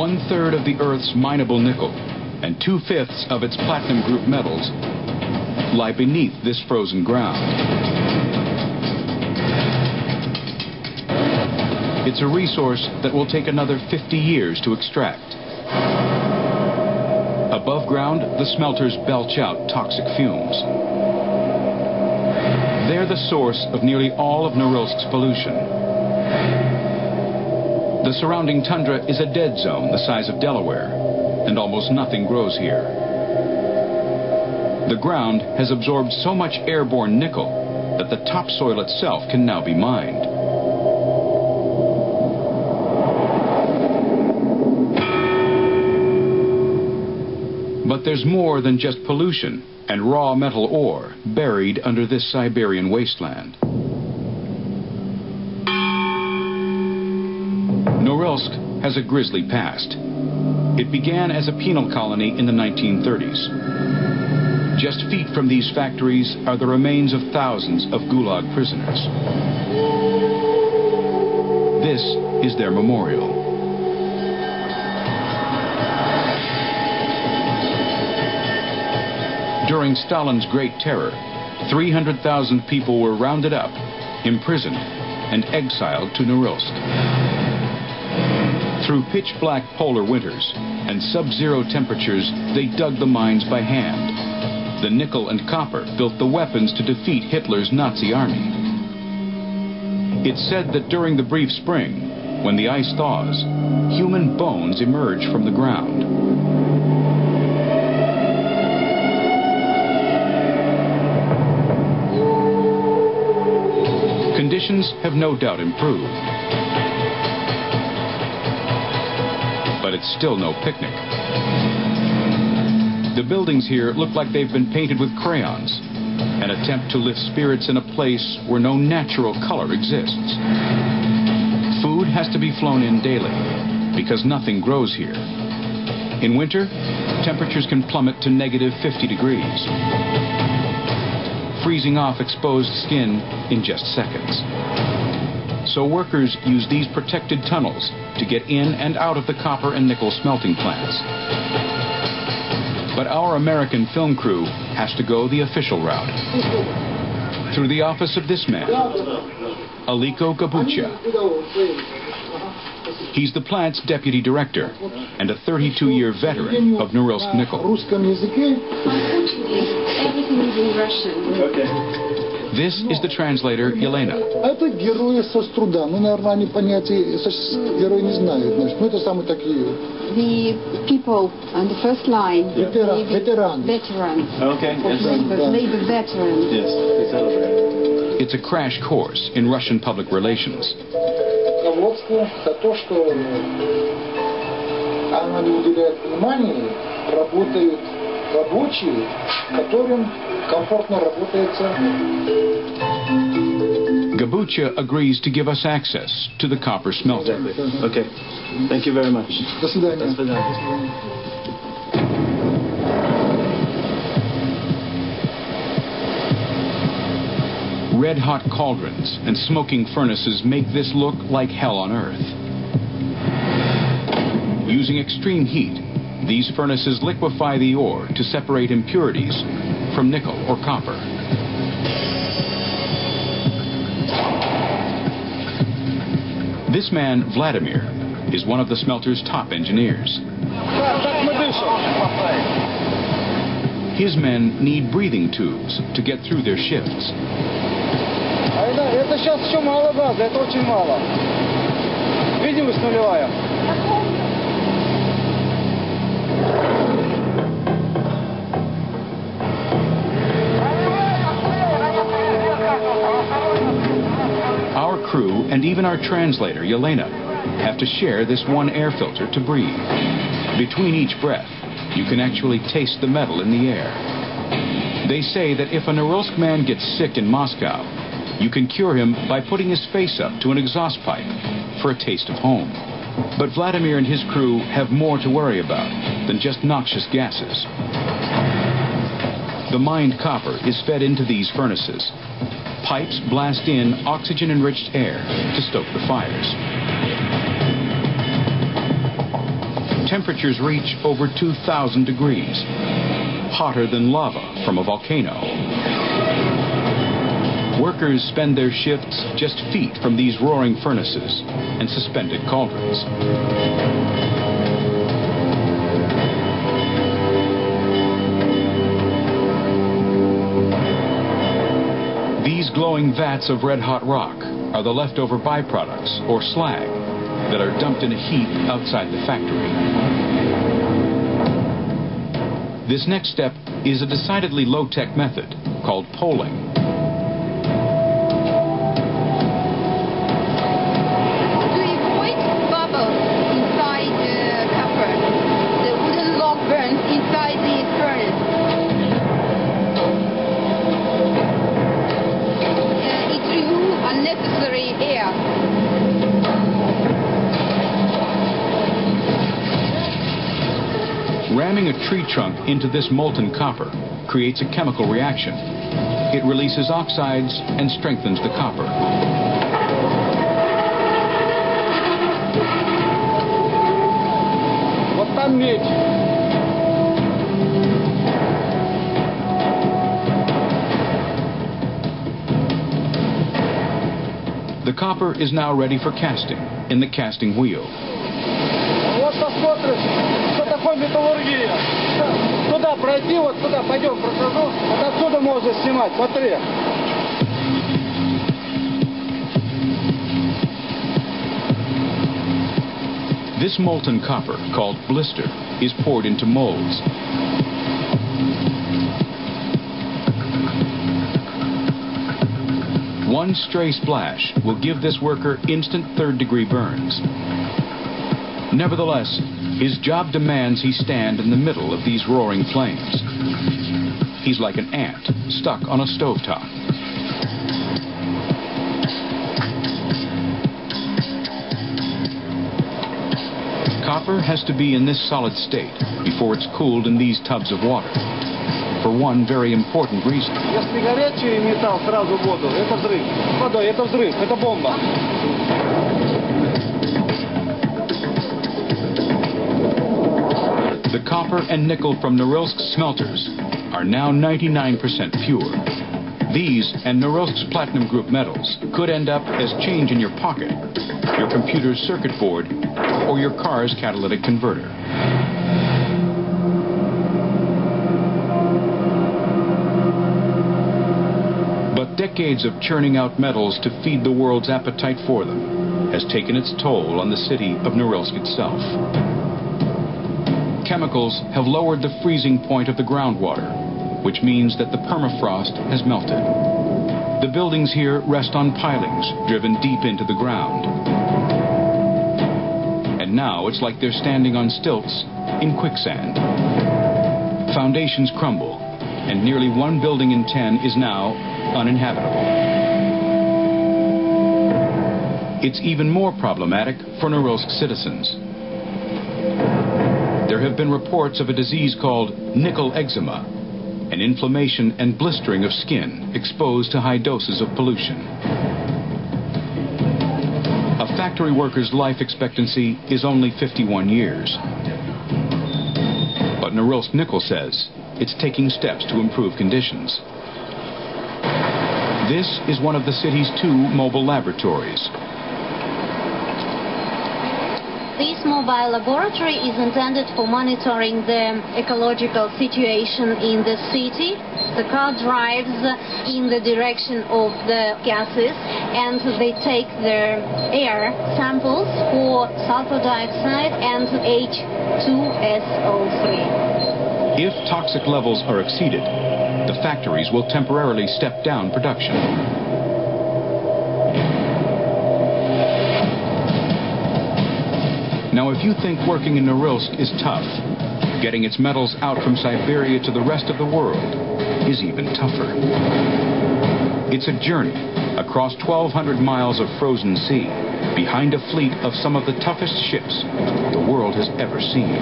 1/3 of the Earth's mineable nickel and 2/5 of its platinum group metals lie beneath this frozen ground. It's a resource that will take another 50 years to extract. Above ground, the smelters belch out toxic fumes. They're the source of nearly all of Norilsk's pollution. The surrounding tundra is a dead zone the size of Delaware, and almost nothing grows here. The ground has absorbed so much airborne nickel that the topsoil itself can now be mined. But there's more than just pollution and raw metal ore buried under this Siberian wasteland. Norilsk has a grisly past. It began as a penal colony in the 1930s. Just feet from these factories are the remains of thousands of Gulag prisoners. This is their memorial. During Stalin's Great Terror, 300,000 people were rounded up, imprisoned, and exiled to Norilsk. Through pitch-black polar winters and sub-zero temperatures, they dug the mines by hand. The nickel and copper built the weapons to defeat Hitler's Nazi army. It's said that during the brief spring, when the ice thaws, human bones emerge from the ground. Conditions have no doubt improved, but it's still no picnic. The buildings here look like they've been painted with crayons, an attempt to lift spirits in a place where no natural color exists. Food has to be flown in daily because nothing grows here. In winter, temperatures can plummet to -50 degrees, freezing off exposed skin in just seconds. So workers use these protected tunnels to get in and out of the copper and nickel smelting plants. But our American film crew has to go the official route, through the office of this man, Aliko Gabucha. He's the plant's deputy director and a 32-year veteran of Norilsk Nickel. Everything is in Russian. Okay. This is the translator, Yelena. Это герои соцтруда. Ну, наверное, они понятия герои не знают. Значит, ну, это самые такие. The people on the first line. Veterans. Veterans. Okay. Yes. Labor veterans. Yes. We celebrate. It's a crash course in Russian public relations. Руководству за то, что она не уделяет внимания, работают рабочие, которым комфортно работается. Gabucha agrees to give us access to the copper smelter. Exactly. Okay. Thank you very much. До свидания. До свидания. Red-hot cauldrons and smoking furnaces make this look like hell on earth. Using extreme heat, these furnaces liquefy the ore to separate impurities from nickel or copper. This man, Vladimir, is one of the smelter's top engineers. His men need breathing tubes to get through their shifts. Это сейчас еще мало газа, это очень мало. Видимость нулевая. Our crew and even our translator, Yelena, have to share this one air filter to breathe. Between each breath, you can actually taste the metal in the air. They say that if a Norilsk man gets sick in Moscow, you can cure him by putting his face up to an exhaust pipe for a taste of home. But Vladimir and his crew have more to worry about than just noxious gases. The mined copper is fed into these furnaces. Pipes blast in oxygen-enriched air to stoke the fires. temperatures reach over 2,000 degrees, hotter than lava from a volcano. Workers spend their shifts just feet from these roaring furnaces and suspended cauldrons. These glowing vats of red-hot rock are the leftover byproducts, or slag, that are dumped in a heap outside the factory. This next step is a decidedly low-tech method called poling. To avoid bubbles inside the copper, the wooden log burns inside the furnace. It removes unnecessary air. Ramming a tree trunk into this molten copper creates a chemical reaction. It releases oxides and strengthens the copper. Вот там медь. The copper is now ready for casting in the casting wheel. Вот посмотришь, что такое металлургия. Туда пройди, вот туда пойдем, прохожу. Вот отсюда можно снимать, смотри. This molten copper, called blister, is poured into molds. One stray splash will give this worker instant third-degree burns. Nevertheless, his job demands he stand in the middle of these roaring flames. He's like an ant stuck on a stovetop. Copper has to be in this solid state before it's cooled in these tubs of water, for one very important reason. Если горячий металл сразу в воду, это взрыв. Водой, это взрыв, это бомба. The copper and nickel from Norilsk smelters are now 99% pure. These and Norilsk's platinum group metals could end up as change in your pocket, your computer's circuit board, or your car's catalytic converter. But decades of churning out metals to feed the world's appetite for them has taken its toll on the city of Norilsk itself. Chemicals have lowered the freezing point of the groundwater, which means that the permafrost has melted. The buildings here rest on pilings driven deep into the ground. And now it's like they're standing on stilts in quicksand. Foundations crumble, and nearly 1 building in 10 is now uninhabitable. It's even more problematic for Norilsk citizens. There have been reports of a disease called nickel eczema, an inflammation and blistering of skin exposed to high doses of pollution. A factory worker's life expectancy is only 51 years. But Norilsk Nickel says it's taking steps to improve conditions. This is one of the city's 2 mobile laboratories. This mobile laboratory is intended for monitoring the ecological situation in the city. The car drives in the direction of the gases, and they take their air samples for sulfur dioxide and H2SO3. If toxic levels are exceeded, the factories will temporarily step down production. Now, if you think working in Norilsk is tough, getting its metals out from Siberia to the rest of the world is even tougher. It's a journey across 1,200 miles of frozen sea, behind a fleet of some of the toughest ships the world has ever seen.